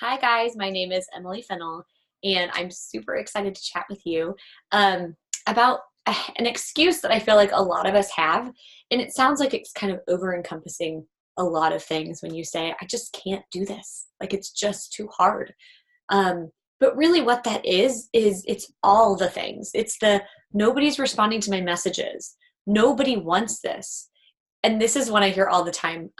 Hi guys, my name is Emily Fennell, and I'm super excited to chat with you about an excuse that I feel like a lot of us have. And it sounds like it's kind of over encompassing a lot of things when you say, I just can't do this. Like it's just too hard. Um, but really, what that is it's all the things. It's the nobody's responding to my messages. Nobody wants this. And this is what I hear all the time.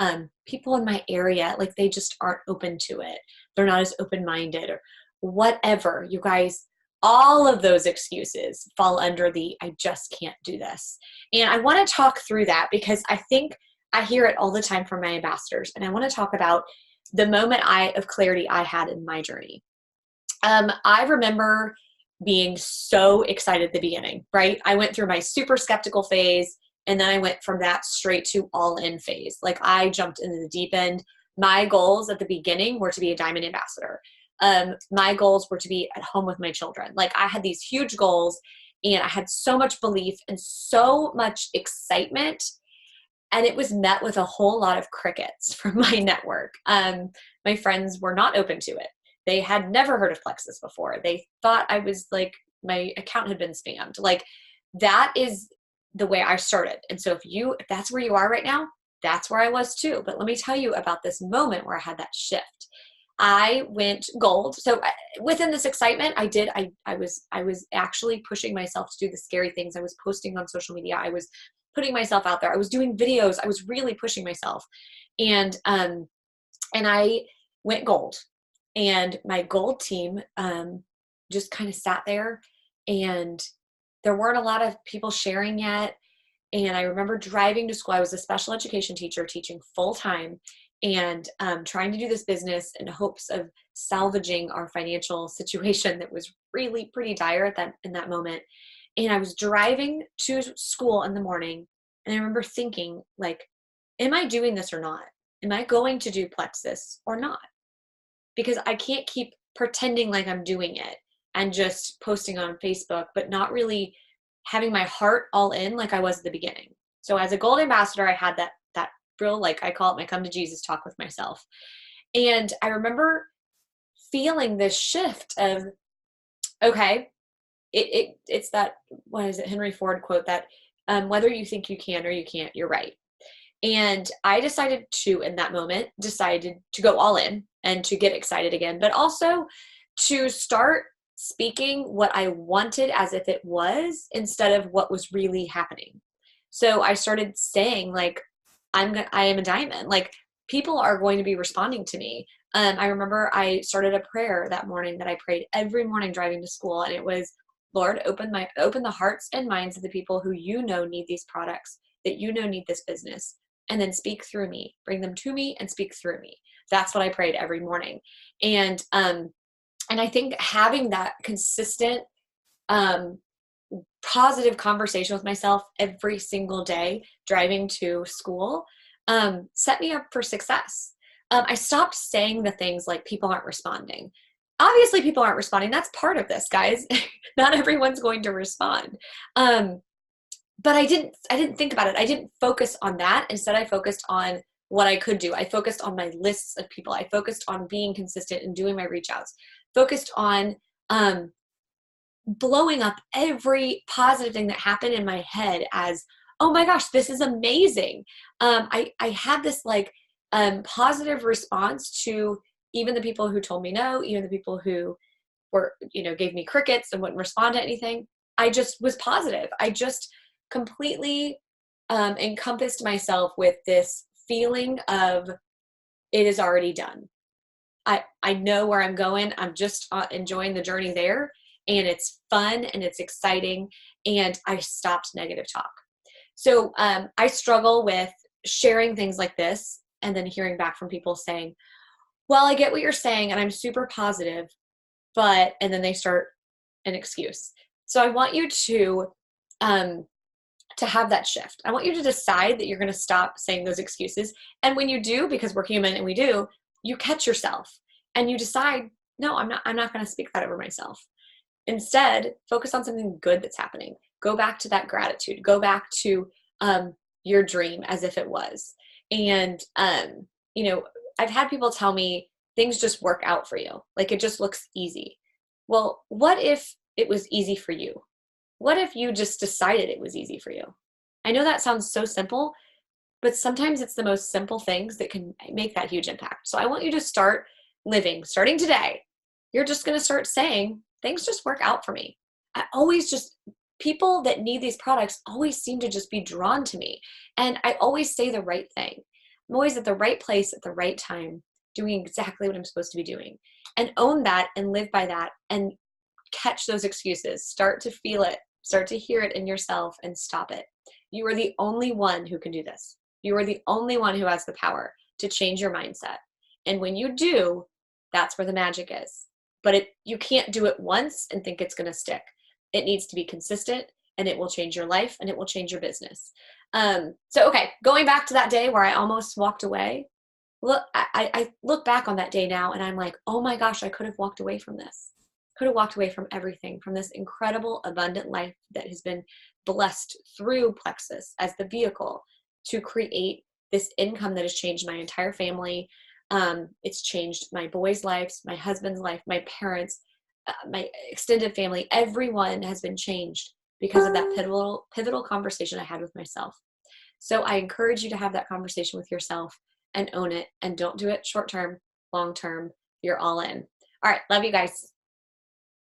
People in my area, like they just aren't open to it. They're not as open-minded or whatever. You guys, all of those excuses fall under the I just can't do this. And I want to talk through that because I think I hear it all the time from my ambassadors. And I want to talk about the moment of clarity I had in my journey. I remember being so excited at the beginning, right? I went through my super skeptical phase, and then I went from that straight to all in phase. Like I jumped into the deep end. My goals at the beginning were to be a diamond ambassador. My goals were to be at home with my children. Like I had these huge goals, and I had so much belief and so much excitement, and it was met with a whole lot of crickets from my network. My friends were not open to it. They had never heard of Plexus before. They thought I was like, my account had been spammed. Like that is the way I started. And so if that's where you are right now, that's where I was too. But let me tell you about this moment where I had that shift. I went gold. So within this excitement, I was actually pushing myself to do the scary things. I was posting on social media. I was putting myself out there. I was doing videos. I was really pushing myself. And I went gold. And my gold team just kind of sat there, and there weren't a lot of people sharing yet. And I remember driving to school. I was a special education teacher teaching full time, and trying to do this business in hopes of salvaging our financial situation that was really pretty dire in that moment. And I was driving to school in the morning, and I remember thinking, like, am I doing this or not? Am I going to do Plexus or not? Because I can't keep pretending like I'm doing it and just posting on Facebook, but not really having my heart all in like I was at the beginning. So as a gold ambassador, I had that real, like I call it my come to Jesus talk with myself. And I remember feeling this shift of, okay, it's that, what is it, Henry Ford quote that whether you think you can or you can't, you're right. And I decided to, in that moment, decided to go all in and to get excited again, but also to start speaking what I wanted as if it was instead of what was really happening. So I started saying like, I am a diamond. Like people are going to be responding to me. I remember I started a prayer that morning that I prayed every morning driving to school. And it was, Lord, open the hearts and minds of the people who you know need these products, that you know need this business, and then speak through me, bring them to me and speak through me. That's what I prayed every morning. And I think having that consistent, um, positive conversation with myself every single day driving to school, set me up for success. I stopped saying the things like people aren't responding. Obviously people aren't responding. That's part of this, guys. Not everyone's going to respond. But I didn't think about it. I didn't focus on that. Instead, I focused on what I could do. I focused on my lists of people. I focused on being consistent and doing my reach outs, focused on blowing up every positive thing that happened in my head as, oh my gosh, this is amazing. I had this like positive response to even the people who told me no, even the people who were, gave me crickets and wouldn't respond to anything. I just was positive. I just completely encompassed myself with this feeling of it is already done. I know where I'm going. I'm just enjoying the journey there, and it's fun and it's exciting, and I stopped negative talk. So I struggle with sharing things like this and then hearing back from people saying, well, I get what you're saying and I'm super positive, but, and then they start an excuse. So I want you to have that shift. I want you to decide that you're going to stop saying those excuses. And when you do, because we're human and we do, you catch yourself and you decide, no, I'm not going to speak that over myself. Instead, focus on something good that's happening. Go back to that gratitude. Go back to your dream as if it was. And, I've had people tell me things just work out for you. Like it just looks easy. Well, what if it was easy for you? What if you just decided it was easy for you? I know that sounds so simple, but sometimes it's the most simple things that can make that huge impact. So I want you to start living, starting today. You're just going to start saying, things just work out for me. I always just, people that need these products always seem to just be drawn to me. And I always say the right thing. I'm always at the right place at the right time, doing exactly what I'm supposed to be doing. And own that and live by that and catch those excuses. Start to feel it, start to hear it in yourself and stop it. You are the only one who can do this. You are the only one who has the power to change your mindset. And when you do, that's where the magic is. But you can't do it once and think it's going to stick. It needs to be consistent, and it will change your life and it will change your business. Okay, going back to that day where I almost walked away, look, I look back on that day now and I'm like, oh my gosh, I could have walked away from this. Could have walked away from everything, from this incredible, abundant life that has been blessed through Plexus as the vehicle to create this income that has changed my entire family. It's changed my boys' lives, my husband's life, my parents, my extended family. Everyone has been changed because of that pivotal conversation I had with myself. So I encourage you to have that conversation with yourself and own it, and don't do it short term, long term. You're all in. All right. Love you guys.